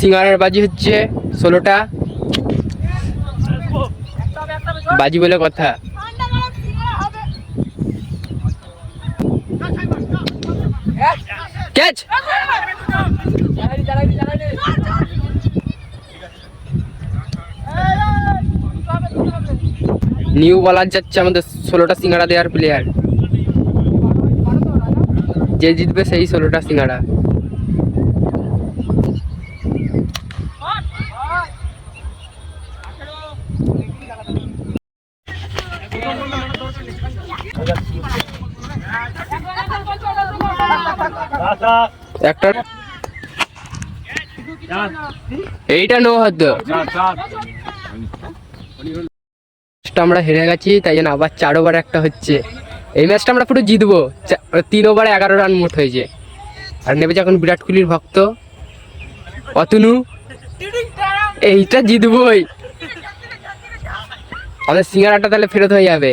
সিঙ্গারার বাজি হচ্ছে 16টা। বাজি বলে কথা। ক্যাচ। নিউ বলার যাচ্ছে আমাদের 16টা সিঙ্গারা দেওয়ার প্লেয়ার। যে জিতবে সেই 16টা সিঙ্গারা। একটা এইটা নো হতো, আমরা হেরে গেছি, তাই জন্য আবার 4 ওভার একটা হচ্ছে। এই ম্যাচটা আমরা পুরো জিতবো। 3 ওভারে 11 রান মোট হয়েছে। আর নেমেছে এখন বিরাট কোহলির ভক্ত অতনু। এইটা জিতবই, আমাদের সিঙ্গারাটা তাহলে ফেরত হয়ে যাবে।